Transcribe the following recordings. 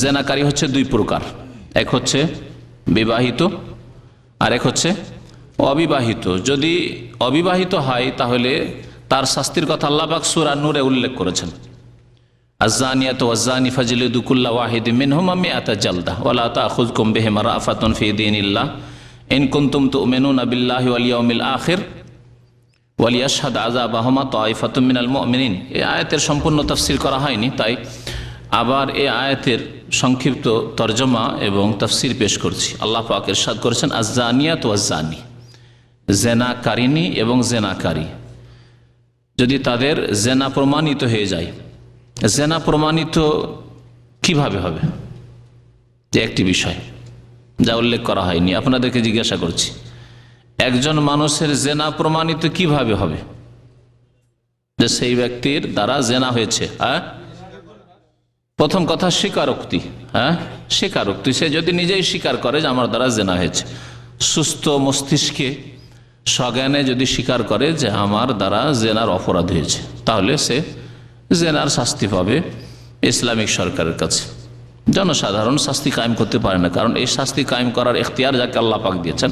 জেনাকারী হচ্ছে দুই প্রকার, এক হচ্ছে বিবাহিত আর এক হচ্ছে অবিবাহিত। যদি অবিবাহিত হয় তাহলে তার শাস্তির কথা আল্লাহ পাক সূরা নূরে উল্লেখ করেছেন, আয-যানিয়াতু ওয়াজ-যানি ফাজলিদু কুল্লা ওয়াহিদিম মিনহুমা মিআতা জালদা ওয়ালা তাখুযকুম বিহিমা রাফাতুন ফি দীনিল্লাহ ইন কুনতুম তু'মিনুনা বিল্লাহি ওয়াল ইয়াউমিল আখির ওয়ালিয়াশহাদ আযাবাহুমা তায়ফাতুম মিনাল মুমিনিন। এই আয়াতের সম্পূর্ণ তাফসীর করা হয়নি, তাই আবার এই আয়াতের সংক্ষিপ্ত তরজমা এবং তাফসীর পেশ করছি। আল্লাহ পাক ইরশাদ করেছেন, আয-যানিয়াতু ওয়াজ-যানি, জেনাকারিনী এবং জেনাকারী যদি তাদের জেনা প্রমাণিত হয়ে যায়। জেনা প্রমাণিত কিভাবে হবে, যে একটি বিষয় যা উল্লেখ করা হয়নি, আপনাদেরকে জিজ্ঞাসা করছি, একজন মানুষের জেনা প্রমাণিত কিভাবে হবে যে সেই ব্যক্তির দ্বারা জেনা হয়েছে? প্রথম কথা স্বীকারোক্তি। স্বীকারোক্তি, সে যদি নিজেই স্বীকার করে যে আমার দ্বারা জেনা হয়েছে, সুস্থ মস্তিষ্কে সজ্ঞানে যদি স্বীকার করে যে আমার দ্বারা জেনার অপরাধ হয়েছে, তাহলে সে জেনার শাস্তি পাবে ইসলামিক সরকারের কাছে। জনসাধারণ শাস্তি কায়েম করতে পারে না, কারণ এই শাস্তি কায়েম করার এখতিয়ার যাকে আল্লাহ পাক দিয়েছেন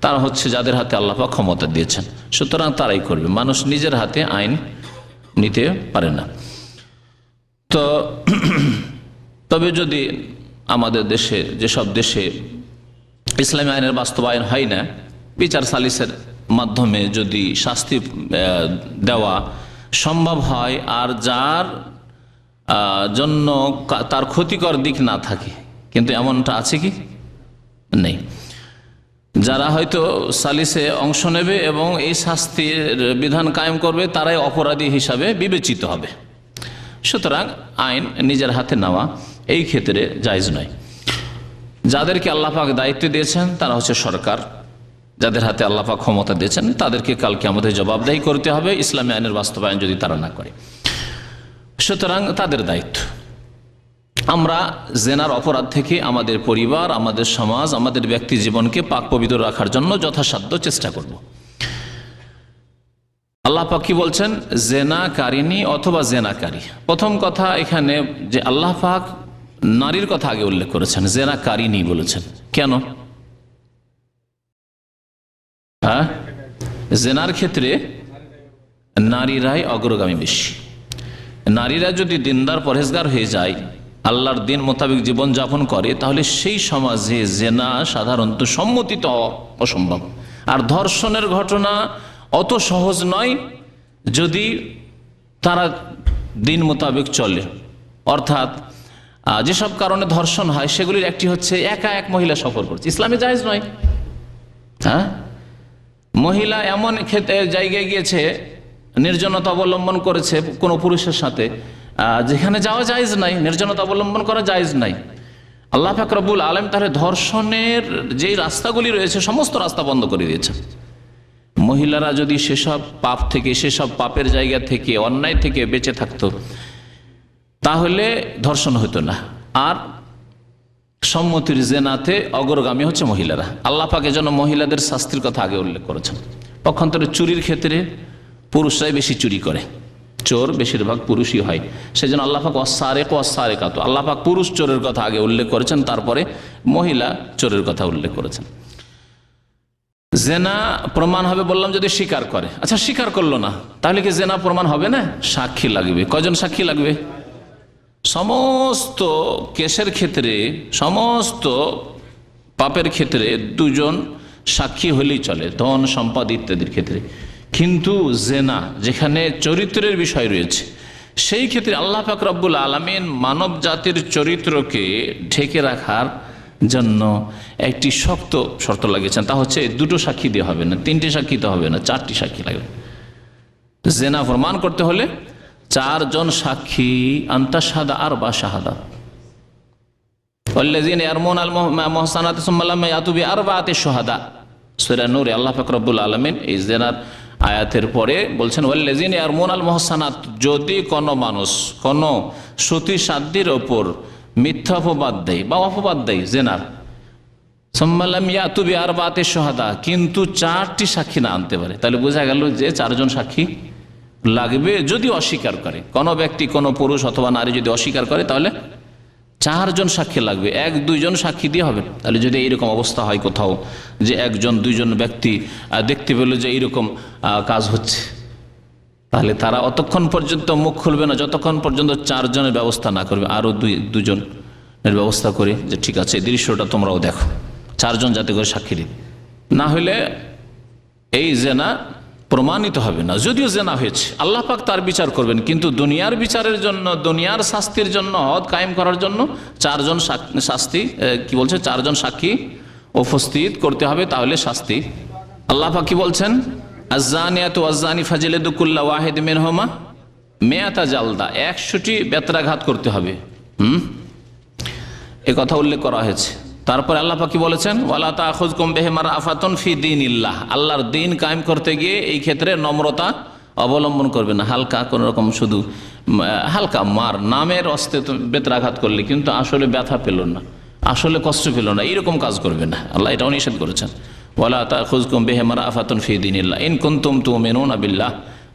তারা হচ্ছে যাদের হাতে আল্লাহ পাক ক্ষমতা দিয়েছেন, সুতরাং তারাই করবে। মানুষ নিজের হাতে আইন নিতে পারে না। তো তবে যদি আমাদের দেশে, যেসব দেশে ইসলামী আইনের বাস্তবায়ন হয় না, বিচার সালিসের মাধ্যমে যদি শাস্তি দেওয়া সম্ভব হয় আর যার জন্য তার ক্ষতিকর দিক না থাকে, কিন্তু এমনটা আছে কি? নেই। যারা হয়তো সালিসে অংশ নেবে এবং এই শাস্তির বিধান কায়েম করবে তারাই অপরাধী হিসাবে বিবেচিত হবে। সুতরাং আইন নিজের হাতে নেওয়া এই ক্ষেত্রে জায়েজ নয়। যাদেরকে আল্লাহ পাক দায়িত্ব দিয়েছেন তারা হচ্ছে সরকার, যাদের হাতে আল্লাহ পাক ক্ষমতা দিয়েছেন তাদেরকে কাল কিয়ামতে জবাবদেহি করতে হবে ইসলামী আইনের বাস্তবায়ন যদি তারা না করে। সুতরাং তাদের দায়িত্ব। আমরা জেনার অপরাধ থেকে আমাদের পরিবার, আমাদের সমাজ, আমাদের ব্যক্তি জীবনকে পাক পবিত্র রাখার জন্য যথাসাধ্য চেষ্টা করব। আল্লাহ পাক কি বলছেন? জেনাকারিনী অথবা জেনাকারী। প্রথম কথা এখানে যে আল্লাহ পাক নারীর কথা আগে উল্লেখ করেছেন, জেনাকারিনী বলেছেন কেন? জেনার ক্ষেত্রে নারীরাই অগ্রগামী বেশি। নারীরা যদি দিনদার পরহেজগার হয়ে যায়, আল্লাহর দিন মোতাবেক জীবন যাপন করে, তাহলে সেই সমাজে জেনা সাধারণত সম্মতিত অসম্ভব। আর ধর্ষণের ঘটনা অত সহজ নয় যদি তারা দিন মোতাবেক চলে। অর্থাৎ যেসব কারণে ধর্ষণ হয় সেগুলির একটি হচ্ছে একা এক মহিলা সফর করছে, ইসলামে জায়েজ নয়। মহিলা এমন জায়গায় গিয়েছে, নির্জনতা অবলম্বন করেছে কোনো পুরুষের সাথে, যেখানে যাওয়া জায়েজ নাই, নির্জনতা অবলম্বন করা জায়েজ নাই। আল্লাহ পাক রব্বুল আলামিন তাহলে ধর্ষণের যে রাস্তাগুলি রয়েছে সমস্ত রাস্তা বন্ধ করে দিয়েছে। মহিলারা যদি সেসব পাপ থেকে, সেসব পাপের জায়গা থেকে, অন্যায় থেকে বেঁচে থাকতো তাহলে ধর্ষণ হতো না। আর সম্মতির জেনাতে অগ্রগামী হচ্ছে মহিলারা। আল্লাহ পাক এজন্য মহিলাদের শাস্তির কথা আগে উল্লেখ করেছেন। পক্ষান্তরে চুরির ক্ষেত্রে পুরুষরাই বেশি চুরি করে, চোর বেশিরভাগ পুরুষই হয়। সেজন্য আল্লাহ পাক ওয়াস-সারিকু ওয়াস-সারিকাতু, আল্লাহ পাক পুরুষ চোরের কথা আগে উল্লেখ করেছেন, তারপরে মহিলা চোরের কথা উল্লেখ করেছেন। জেনা প্রমাণ হবে বললাম যদি স্বীকার করে। আচ্ছা, স্বীকার করলো না, তাহলে কি জেনা প্রমাণ হবে না? সাক্ষী লাগবে। কয়জন সাক্ষী লাগবে? সমস্ত কেসের ক্ষেত্রে, সমস্ত পাপের ক্ষেত্রে দুজন সাক্ষী হলেই চলে, ধন সম্পদ ইত্যাদির ক্ষেত্রে। কিন্তু জেনা যেখানে চরিত্রের বিষয় রয়েছে, সেই ক্ষেত্রে আল্লাহ পাক রব্বুল আলামিন মানব জাতির চরিত্রকে ঢেকে রাখার জন্য একটি শক্ত শর্ত লাগিয়েছেন। তা হচ্ছে দুটো সাক্ষী দিয়ে হবে না, তিনটি সাক্ষী তো হবে না, চারটি সাক্ষী লাগবে। জেনা প্রমাণ করতে হলে চারজন সাক্ষী, আনতাশহাদা আরবা শাহাদাত। ওয়াল্লাযীনা ইয়ারমুনাল মুহসানাতি সুম্মা লাম ইয়াতু বিআরবাআতি শুহাদা। সূরা নূরে আল্লাহ পাক রব্বুল আলামিন এই জেনার আয়াতের পরে বলছেন ওয়াল্লাযীনা ইয়ারমুনাল মুহসানাত, যদি কোনো মানুষ কোনো সতী সাধ্যের ওপর মিথ্যা অপবাদ দেয় বা অপবাদ দেয় জেনার, সুম্মা লাম ইয়াতু বিআরবাআতি শুহাদা, কিন্তু চারটি সাক্ষী না আনতে পারে, তাহলে বোঝা গেল যে চারজন সাক্ষী লাগবে। যদি অস্বীকার করে কোনো ব্যক্তি, কোনো পুরুষ অথবা নারী যদি অস্বীকার করে তাহলে চারজন সাক্ষী লাগবে, এক দুইজন সাক্ষী দিয়ে হবে। তাহলে যদি এইরকম অবস্থা হয় কোথাও যে একজন দুইজন ব্যক্তি দেখতে পেল যে এইরকম কাজ হচ্ছে, তাহলে তারা অতক্ষণ পর্যন্ত মুখ খুলবে না যতক্ষণ পর্যন্ত চারজনের ব্যবস্থা না করবে, আরও দুজনের ব্যবস্থা করে যে ঠিক আছে এই দৃশ্যটা তোমরাও দেখো, চারজন যাতে করে সাক্ষী দিই, না হলে এই জেনা প্রমাণিত হবে না। যদিও জেনা হয়েছে আল্লাহ পাক তার বিচার করবেন, কিন্তু দুনিয়ার বিচারের জন্য, দুনিয়ার শাস্তির জন্য, হদ কায়েম করার জন্য চারজন চারজন সাক্ষী উপস্থিত করতে হবে, তাহলে শাস্তি। আল্লাহ পাক কি বলছেন? আয-যানিয়াতু ওয়াজ-যানি ফাজলিদু কুল্লা ওয়াহিদ মিনহুমা মিআতা জালদা, 100টি বেত্রাঘাত করতে হবে। এ কথা উল্লেখ করা হয়েছে। তারপরে আল্লাহ পাক কি বলেছেন? ওয়ালা তাখুযকুম বিহিমা রাফাতুন ফি দীনিল্লাহ, আল্লাহর দিন কায়েম করতে গিয়ে এই ক্ষেত্রে নম্রতা অবলম্বন করবে না। হালকা কোন রকম শুধু হালকা মার নামের অস্তে বেত্রাঘাত করলে কিন্তু আসলে ব্যথা পেল না, আসলে কষ্ট পেল না, এরকম কাজ করবে না। আল্লাহ এটাও নিষেধ করেছেন, ওয়ালা তাখুযকুম বিহিমা রাফাতুন ফি দীনিল্লাহ ইন কুনতুম তুমিনুনা বিল্লাহ,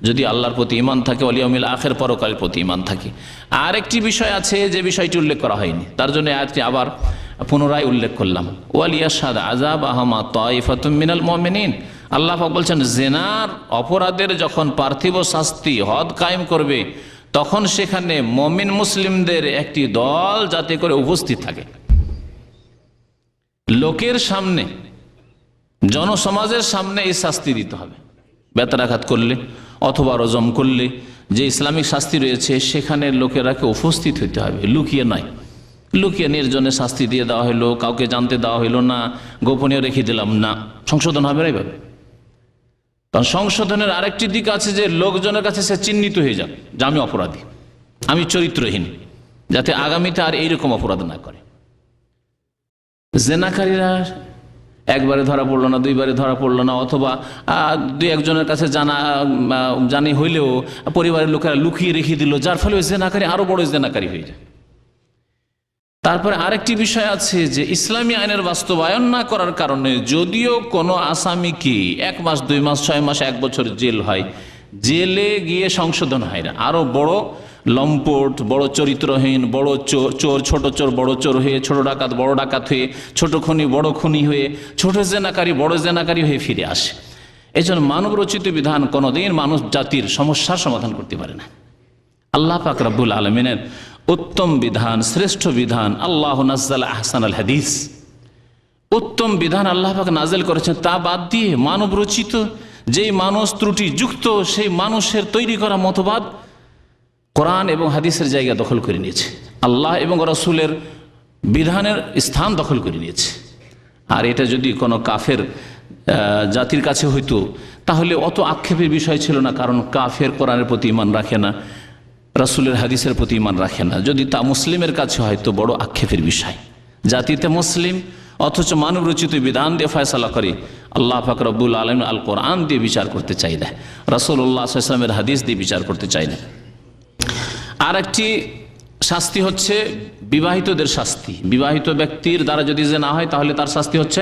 যদি আল্লাহর প্রতি ঈমান থাকে, ওয়াল ইয়াউমিল আখির, পরকালের প্রতি ঈমান থাকে। আর একটি বিষয় আছে যে বিষয়টি উল্লেখ করা হয়নি, তার জন্য আয়াতটি আবার পুনরায় উল্লেখ করলাম। ওয়াল ইয়াশহাদ আযাবাহুমা তায়ফাতুম মিনাল মুমিনিন, আল্লাহ পাক বলছেন জিনার অপরাধের যখন পার্থিব শাস্তি হদ কায়েম করবে তখন সেখানে মুমিন মুসলিমদের একটি দল যাতে করে উপস্থিত থাকে, লোকের সামনে, জনসমাজের সামনে এই শাস্তি দিতে হবে। বেত্রাঘাত করলে অথবা রজম করলে যে ইসলামিক শাস্তি রয়েছে সেখানে লোকেরাকে উপস্থিত হইতে হবে, লুকিয়ে নয়। লুকিয়ে নির্জনে শাস্তি দিয়ে দেওয়া হইলো, কাউকে জানতে দেওয়া হইলো না, গোপনীয় রেখে দিলাম না, সংশোধন হবে না এইভাবে। কারণ সংশোধনের আরেকটি দিক আছে যে লোকজনের কাছে সে চিহ্নিত হয়ে যাবে যে আমি অপরাধী, আমি চরিত্রহীন, যাতে আগামীতে আর এইরকম অপরাধ না করে। জেনাকারীরা একবারে ধরা পড়লো না, দুইবারে ধরা পড়লো না, অথবা দুই একজনের কাছে জানি হইলেও পরিবারের লোকেরা লুকিয়ে রেখে দিল, যার ফলে ওই জেনাকারী আরো বড় জেনাকারী হয়ে যায়। তারপরে আরেকটি বিষয় আছে যে ইসলামী আইনের বাস্তবায়ন না করার কারণে যদিও কোনো আসামিকে 1 মাস 2 মাস 6 মাস 1 বছর জেল হয়, জেলে গিয়ে সংশোধন হয় না, আরো বড় লম্পট, বড় চরিত্রহীন, বড় চোর ছোট চোর বড় চোর হয়ে, ছোট ডাকাত বড় ডাকাত হয়ে, ছোট খুনি বড় খুনি হয়ে, ছোট জেনাকারী বড় জেনাকারী হয়ে ফিরে আসে। এই জন্য মানব রচিত বিধান কোনোদিন মানুষ জাতির সমস্যার সমাধান করতে পারে না। আল্লাহ পাক রব্বুল আলামিনের উত্তম বিধান, শ্রেষ্ঠ বিধান, আল্লাহ নাজ্জাল আহসানাল হাদিস, উত্তম বিধান আল্লাহ পাক নাজিল করেছেন, তা বাদ দিয়ে মানব রচিত যেই মানুষ ত্রুটি যুক্ত সেই মানুষের তৈরি করা মতবাদ কোরআন এবং হাদিসের জায়গা দখল করে নিয়েছে, আল্লাহ এবং রাসূলের বিধানের স্থান দখল করে নিয়েছে। আর এটা যদি কোনো কাফের জাতির কাছে হইতো তাহলে অত আক্ষেপের বিষয় ছিল না, কারণ কাফের কোরআনের প্রতি ঈমান রাখে না, রাসূলের হাদিসের প্রতি ঈমান রাখে না। যদি তা মুসলিমের কাছে হয়তো বড় আক্ষেপের বিষয়। জাতিতে মুসলিম অথচ মানব রচিত বিধান দিয়ে ফয়সালা করে, আল্লাহ পাক রব্বুল আলামিন আল কোরআন দিয়ে বিচার করতে চাই না, রাসূলুল্লাহ সাল্লাল্লাহু আলাইহি ওয়াসাল্লামের হাদিস দিয়ে বিচার করতে চাই না। আর একটি শাস্তি হচ্ছে বিবাহিতদের শাস্তি। বিবাহিত ব্যক্তির দ্বারা যদি যে না হয় তাহলে তার শাস্তি হচ্ছে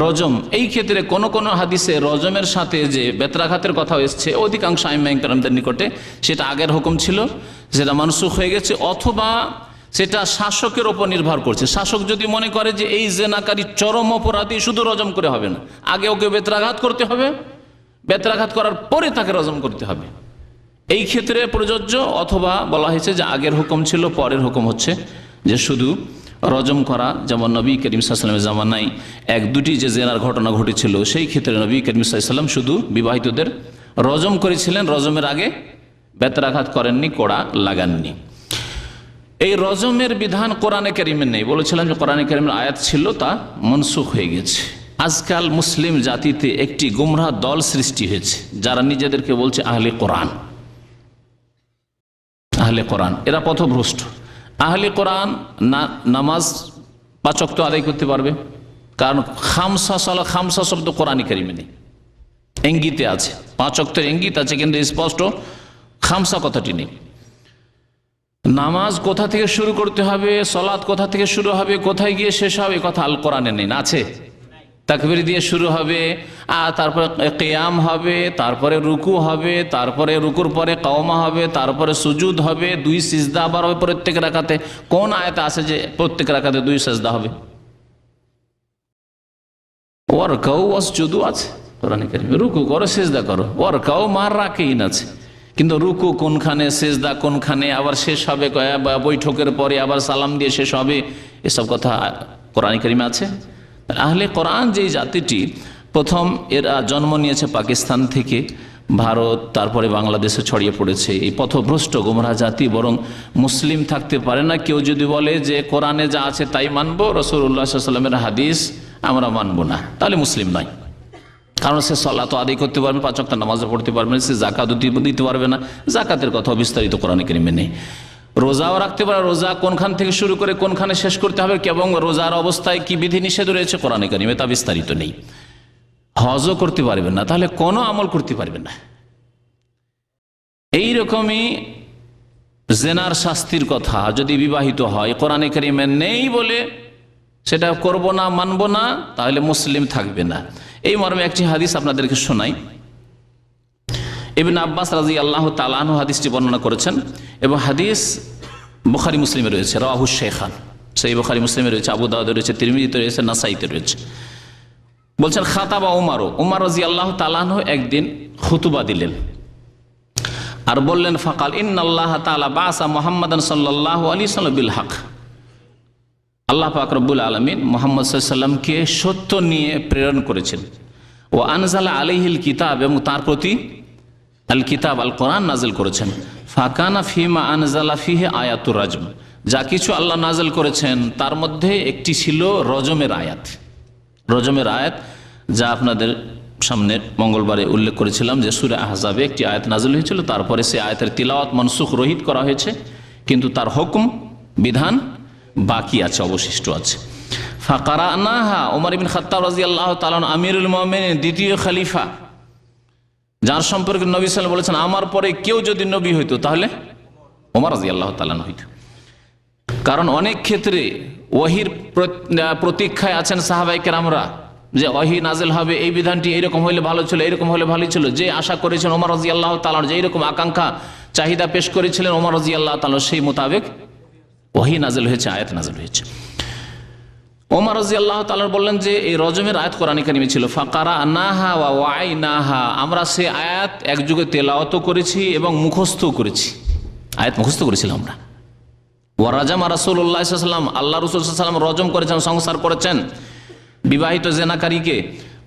রজম। এই ক্ষেত্রে কোন কোন হাদিসে রজমের সাথে যে বেত্রাঘাতের কথা এসছে, অধিকাংশ আইম্মায়ে কেরামদের নিকটে সেটা আগের হুকুম ছিল, সেটা মানসুখ হয়ে গেছে, অথবা সেটা শাসকের ওপর নির্ভর করছে। শাসক যদি মনে করে যে এই জেনাকারী চরম অপরাধী, শুধু রজম করে হবে না, আগে ওকে বেত্রাঘাত করতে হবে, বেত্রাঘাত করার পরে তাকে রজম করতে হবে, এই ক্ষেত্রে প্রযোজ্য। অথবা বলা হয়েছে যে আগের হুকুম ছিল, পরের হুকুম হচ্ছে যে শুধু রজম করা। যেমন নবী করিম সাল্লাল্লাহু আলাইহি ওয়াসাল্লামের জামানায় 1-2টি যে জেনার ঘটনা ঘটেছিল, সেই ক্ষেত্রে নবী করিম সাল্লাল্লাহু আলাইহি ওয়াসাল্লাম শুধু বিবাহিতদের রজম করেছিলেন, রজমের আগে বেত্রাঘাত করেননি, কোড়া লাগাননি। এই রজমের বিধান কোরআনে কারিমে নেই, বলেছিলাম যে কোরআনে কারিমের আয়াত ছিল, তা মনসুখ হয়ে গেছে। আজকাল মুসলিম জাতিতে একটি গুমরাহ দল সৃষ্টি হয়েছে, যারা নিজেদেরকে বলছে আহলে কোরআন। আহলে কোরআন এরা পথভ্রষ্ট। আহলে কোরআন নামাজ 5 ওয়াক্ত আদায় করতে পারবে, কারণ খামসা শব্দ কোরআনে কারিমে নেই, ইঙ্গিতে আছে, 5 ওয়াক্তের ইঙ্গিত আছে, কিন্তু স্পষ্ট খামসা কথাটি নেই। নামাজ কোথা থেকে শুরু করতে হবে, সালাত কোথা থেকে শুরু হবে, কোথায় গিয়ে শেষ হবে, কথা আল কোরআনে নেই। আছে? তাকবীর দিয়ে শুরু হবে, আর তারপরে কিয়াম হবে, তারপরে রুকু হবে, তারপরে রুকুর পরে কওমা হবে, তারপরে সুজুদ হবে, 2 সিজদা আবার হবে প্রত্যেক রাকাতে। কোন আয়াতে আছে যে প্রত্যেক রাকাতে 2 সিজদা হবে? ওয়ারকাউ ওয়াসজুদু আছে কোরআনে কারীমে, রুকু করো সিজদা করো, ওয়ারকাউ মার রাকিন আছে। কিন্তু রুকু কোনখানে, সিজদা কোনখানে, আবার শেষ হবে বৈঠকের পরে আবার সালাম দিয়ে শেষ হবে, এসব কথা কোরআনে কারীমে আছে? আহলে কোরআন যেই জাতিটি প্রথম এরা জন্ম নিয়েছে পাকিস্তান থেকে, ভারত তারপরে বাংলাদেশে ছড়িয়ে পড়েছে, এই পথভ্রষ্ট গোমরাহ জাতি বরং মুসলিম থাকতে পারে না কেউ যদি বলে যে কোরআনে যা আছে তাই মানবো, রাসূলুল্লাহ সাল্লাল্লাহু আলাইহি ওয়াসাল্লামের হাদিস আমরা মানবো না, তাহলে মুসলিম নয়। কারণ সে সালাত আদায় করতে পারবে, 5 ওয়াক্ত নামাজও পড়তে পারবে না, সে যাকাত দিতে পারবে না, যাকাতের কথা বিস্তারিত কোরআনে কারীমে নেই। রোজাও রাখতে পারে, রোজা কোনখান থেকে শুরু করে কোনখানে শেষ করতে হবে এবং রোজার অবস্থায় কি বিধি নিষেধ রয়েছে কোরআনে কারীমে তা বিস্তারিত নেই। হজও করতে পারবেন না, তাহলে কোনো আমল করতে পারবেন না। এইরকমই জেনার শাস্তির কথা যদি বিবাহিত হয় কোরআনে কারীমে নেই বলে সেটা করব না, মানব না, তাহলে মুসলিম থাকবে না। এই মর্মে একটি হাদিস আপনাদেরকে শোনাই। ইবনে আব্বাস রাদিয়াল্লাহু তাআলা আনহু হাদিসটি বর্ণনা করেছেন এবং হাদিস বুখারী মুসলিমে রয়েছে, রাওয়াহুশ শাইখান, সেই বুখারী মুসলিমে রয়েছে, আবু দাউদে রয়েছে, তিরমিজিতে রয়েছে, নাসাইতে রয়েছে। বলছেন খাতাবা উমর রাদিয়াল্লাহু তাআলা আনহু একদিন খুতবা দিলেন আর বললেন, ফাকাল ইন্নাল্লাহ তাআলা বাসা মুহাম্মাদান সাল্লাল্লাহু আলাইহি ওয়াসাল্লাম বিল হক, আল্লাহ পাক রব্বুল আলামিন মুহাম্মদ সাল্লাল্লাহু আলাইহি ওয়াসাল্লামকে সত্য নিয়ে প্রেরণ করেছেন। ও আনজালা আলাইহিল কিতাব, এবং তার প্রতি আল কিতাব আল কোরআন নাজিল করেছেন। ফাকানা ফিমা আনজালা ফিহি আয়াতুর রাজম, যা কিছু আল্লাহ নাজিল করেছেন তার মধ্যে একটি ছিল রজমের আয়াত। রজমের আয়াত যা আপনাদের সামনে মঙ্গলবারে উল্লেখ করেছিলাম যে সূরা আহজাবে একটি আয়াত নাজিল হয়েছিল, তারপরে সে আয়াতের তিলাওয়াত মনসুখ রহিত করা হয়েছে, কিন্তু তার হুকুম বিধান বাকি আছে, অবশিষ্ট আছে। ফাকারানাহা, ওমর ইবনে খাত্তাব রাদিয়াল্লাহু তাআলা আমিরুল মুমিনিন, দ্বিতীয় খলিফা, যার সম্পর্কে নবী সাল্লাল্লাহু আলাইহি ওয়াসাল্লাম বলেছেন আমার পরে কেউ যদি নবী হইতো তাহলে ওমর রাদিয়াল্লাহু তাআলা হইতো। কারণ অনেক ক্ষেত্রে ওহীর প্রতীক্ষায় আছেন সাহাবায়ে কেরামরা যে ওহী নাজিল হবে, এই বিধানটি এইরকম হইলে ভালো ছিল, এইরকম হলে ভালো ছিল, যে আশা করেছেন ওমর রাদিয়াল্লাহু তাআলা, যে এইরকম আকাঙ্ক্ষা চাহিদা পেশ করেছিলেন ওমর রাদিয়াল্লাহু তাআলা, সেই মোতাবেক ওহী নাজিল হয়েছে, আয়াত নাজিল হয়েছে। ওমর রাদিয়াল্লাহু তাআলা বললেন যে এই রজমের আয়াত কোরআনে কারীমে ছিল। ফাকারানাহা ওয়া ওয়াইনাহা, আমরা সেই আয়াত এক যুগে তেলাওয়াতও করেছি এবং মুখস্থও করেছি, আয়াত মুখস্থ করেছিলাম আমরা। ওয়া রাজামা রাসূলুল্লাহ সাল্লাল্লাহু আলাইহি ওয়াসাল্লাম, আল্লাহ রাসূল সাল্লাল্লাহু আলাইহি ওয়াসাল্লাম রজম করেছেন, সংসার করেছেন বিবাহিত জেনাকারীকে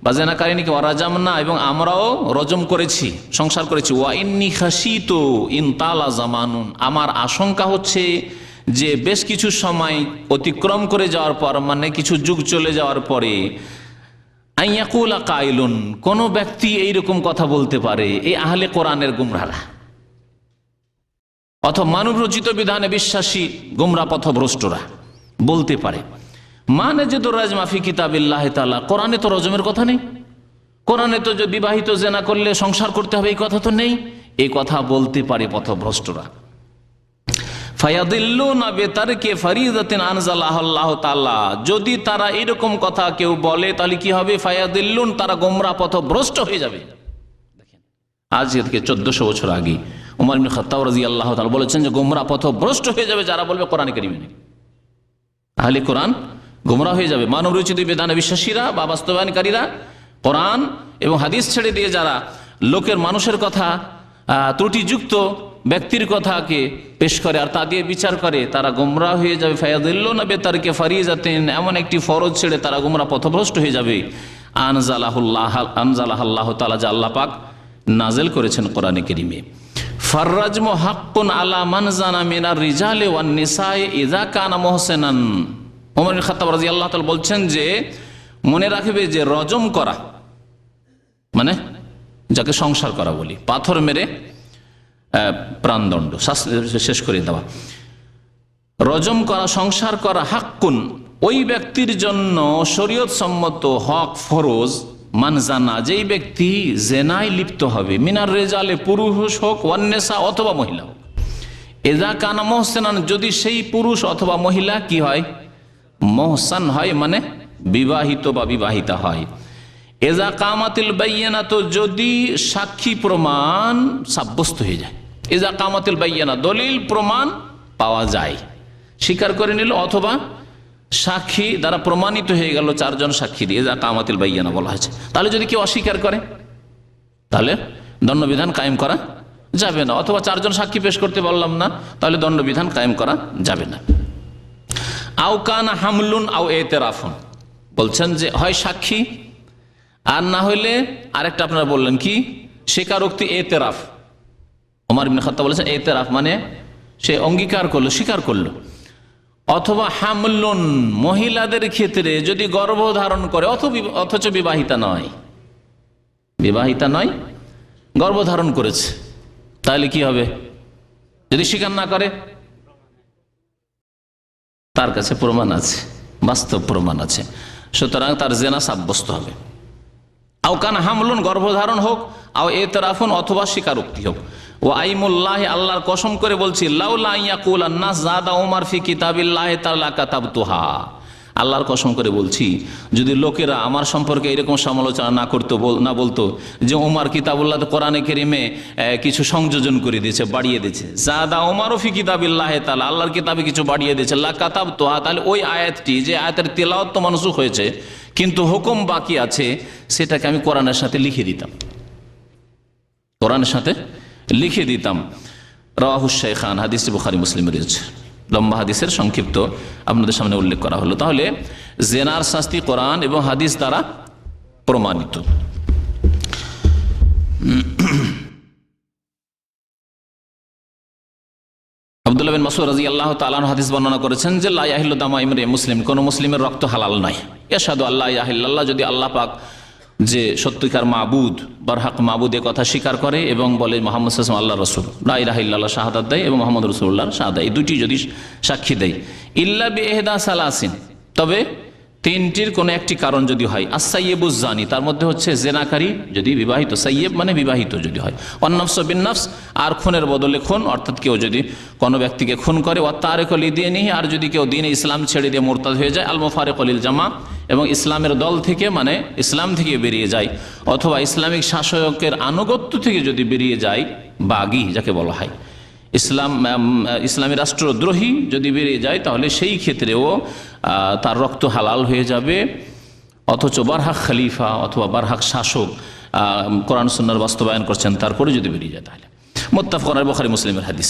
বা জেনাকারিনীকে, ওয়া রাজামনা, এবং আমরাও রজম করেছি, সংসার করেছি। ওয়া ইন্নী খাশিতু ইন তালা জামানুন, আমার আশঙ্কা হচ্ছে যে বেশ কিছু সময় অতিক্রম করে যাওয়ার পর, মানে কিছু যুগ চলে যাওয়ার পরে, আইয়াকুলা কাইলুন, কোন ব্যক্তি এইরকম কথা বলতে পারে, এই আহলে কোরআনের গুমরাহরা অথবা মানব রচিত বিধানে বিশ্বাসী গুমরাহ পথভ্রষ্টরা বলতে পারে, মানে যে তো রাজমা ফি কিতাবিল্লাহ তাআলা, কোরআনে তো রজমের কথা নেই, কোরআনে তো যে বিবাহিত জেনা করলে সংসার করতে হবে এই কথা তো নেই, এই কথা বলতে পারে পথভ্রষ্টরা। ফায়াদিল্লুনা বিতারকি ফরিদাতিন আনজালাহু তাআলা, যদি তারা এরকম কথা কেউ বলে তাহলে কি হবে? ফায়াদিল্লুন, তারা গোমরাহ পথভ্রষ্ট হয়ে যাবে। দেখেন আজ থেকে 1400 বছর আগে ওমর ইবনে খাত্তাব রাদিয়াল্লাহু তাআলা বলেছেন যে গোমরাহ পথভ্রষ্ট হয়ে যাবে যারা বলবে কোরআনে কারীমে নেই। আহলে কোরআন গোমরাহ হয়ে যাবে, মানব রচিত বিধানে বিশ্বাসীরা বা বাস্তবায়নকারীরা কোরআন এবং হাদিস ছেড়ে দিয়ে যারা লোকের মানুষের কথা, ত্রুটিযুক্ত ব্যক্তির কথাকে পেশ করে আর তা দিয়ে বিচার করে, তারা গোমরাহ হয়ে যাবে। ফায়াদিল্লুনা বিতারকি ফরিজাতিন, এমন একটি ফরজ ছেড়ে তারা গোমরাহ পথভ্রষ্ট হয়ে যাবে। আনজালাহুল্লাহ তাআলা, যা আল্লাহ পাক নাজিল করেছেন কোরআনে কারীমে। ফাররাজমু হাক্কুন আলা মান জানা মিনার রিজালি ওয়ান নিসাই ইযা কানা মুহসিনান। ওমর ইবনে খাত্তাব রাদিয়াল্লাহু তাআলা বলছেন যে মনে রাখবে যে রজম করা মানে যাকে সংসার করা বলি, পাথর মেরে প্রাণদণ্ড শেষ করে দেওয়া, রজম করা, সংসার করা, হাক্কুন ওই ব্যক্তির জন্য শরীয়ত সম্মত হক, ফরজ, মান জানা, যেই ব্যক্তি জেনায় লিপ্ত হবে, মিনার রেজালে, পুরুষ হোক, ওয়ান্নেসা অথবা মহিলা হোক, এজা কানা মোহসেনান, যদি সেই পুরুষ অথবা মহিলা কি হয়? মোহসান হয়, মানে বিবাহিত বা বিবাহিতা হয়। এজা কামাতিল বাইয়ানা, তো যদি সাক্ষী প্রমাণ সাব্যস্ত হয়ে যায়, এজা কামাতিল বাইয়ানা দলিল প্রমাণ পাওয়া যায়, স্বীকার করে নিল অথবা সাক্ষী দ্বারা প্রমাণিত হয়ে গেল, চারজন সাক্ষী দিয়ে এজা কামাতিল বাইয়ানা বলা হয়েছে। তাহলে যদি কেউ অস্বীকার করে তাহলে দণ্ডবিধান কায়েম করা যাবে না, অথবা চারজন সাক্ষী পেশ করতে বললাম না, তাহলে দণ্ডবিধান কায়েম করা যাবে না। আও কানা হামলুন আও এতেরাফুন, বলছেন যে হয় সাক্ষী আর না হইলে আরেকটা আপনারা বললেন কি স্বীকারোক্তি, এতেরাফ। ওমর ইবনে খাত্তাব বলেছেন এতেরাফ মানে সে অঙ্গীকার করলো, স্বীকার করলো। অথবা হামলুন, মহিলাদের ক্ষেত্রে যদি গর্ভধারণ করে অথচ বিবাহিতা নয়, বিবাহিতা নয় গর্ভধারণ করেছে, তাহলে কি হবে? যদি স্বীকার না করে, তার কাছে প্রমাণ আছে, বাস্তব প্রমাণ আছে, সুতরাং তার জেনা সাব্যস্ত হবে। আও কান হামলুন, গর্ভধারণ হোক, আও এতরাফুন, অথবা স্বীকারোক্তি হোক। ও আইমুল্লাহ, আল্লাহর কসম করে বলছি, লাউলা ইয়াকুলান নাস যাদা উমর ফি কিতাবিল্লাহি তাআলা কাতাবতুহা, আল্লাহর কসম করে বলছি, যদি লোকেরা আমার সম্পর্কে এরকম সমালোচনা না করতো, না বলতো যে ওমর কিতাবুল্লাহ কোরআনে কারিমে কিছু সংযোজন করে দিয়েছে, বাড়িয়ে দিয়েছে, যাদা উমর ফি কিতাবিল্লাহি তাআলা, আল্লাহর কিতাবে কিছু বাড়িয়ে দিয়েছে, লা কাতাবতুহা, তাহলে ওই আয়াতটি, যে আয়াতের তেলাওয়াত তো মানসুখ হয়েছে কিন্তু হুকুম বাকি আছে, সেটাকে আমি কোরআনের সাথে লিখে দিতাম, কোরআনের সাথে লিখে দিতাম। রাওয়াহুশ শাইখান, হাদিস বুখারী মুসলিমে রয়েছে, লম্বা হাদিসের সংক্ষিপ্ত আপনাদের সামনে উল্লেখ করা হলো। তাহলে জেনার শাস্তি কোরআন এবং হাদিস দ্বারা প্রমাণিত। আব্দুল্লাহ বিন মাসউদ রাদিয়াল্লাহু তাআলা আনহু হাদিস বর্ণনা করেছেন যে লা ইয়াহিল্লু দামু ইমরিইন মুসলিম, কোন মুসলিমের রক্ত হালাল নয়। ইয়াশহাদু আল্লা ইলাহা ইল্লাল্লাহ, যদি আল্লাহ পাক যে সত্যিকার মাবুদ, বারহাক মাবুদ এ কথা স্বীকার করে এবং বলে মুহাম্মদ সাল্লাল্লাহু আলাইহি ওয়াসাল্লাম আল্লাহ রাসূল, লা ইলাহা ইল্লাল্লাহ শাহাদাত দেয় এবং মুহাম্মদ রাসূলুল্লাহর শাহাদাত, এই দুটি যদি সাক্ষী দেয়, ইল্লা বিইহদা সালাসিন, তবে তিনটির কোন একটি কারণ যদি হয়, আস-সাইয়্যিবুজ জানি, তার মধ্যে হচ্ছে জেনাকারী যদি বিবাহিত, সাইয়্যিব মানে বিবাহিত যদি হয়, ওয়ান-নাফসু বিন-নাফস, আর খুনের বদলে খুন, অর্থাৎ কেউ যদি কোনো ব্যক্তিকে খুন করে, ওয়াত-তারিকু লিদীনিহি, আর যদি কেউ দ্বীন ইসলাম ছেড়ে দিয়ে মুরতাদ হয়ে যায়, আল-মুফারিকু লিল জামা, এবং ইসলামের দল থেকে মানে ইসলাম থেকে বেরিয়ে যায়, অথবা ইসলামিক শাসকের আনুগত্য থেকে যদি বেরিয়ে যায়, বাগী যাকে বলা হয়, ইসলামী রাষ্ট্রদ্রোহী যদি বেরিয়ে যায়, তাহলে সেই ক্ষেত্রেও তার রক্ত হালাল হয়ে যাবে। অথচ বারহাক খলিফা অথবা বারহাক শাসক কোরআন সুন্নাহর বাস্তবায়ন করছেন, তারপরে যদি বেরিয়ে যায়, তাহলে মুত্তাফাকুন আলাইহি, বুখারী মুসলিমের হাদিস।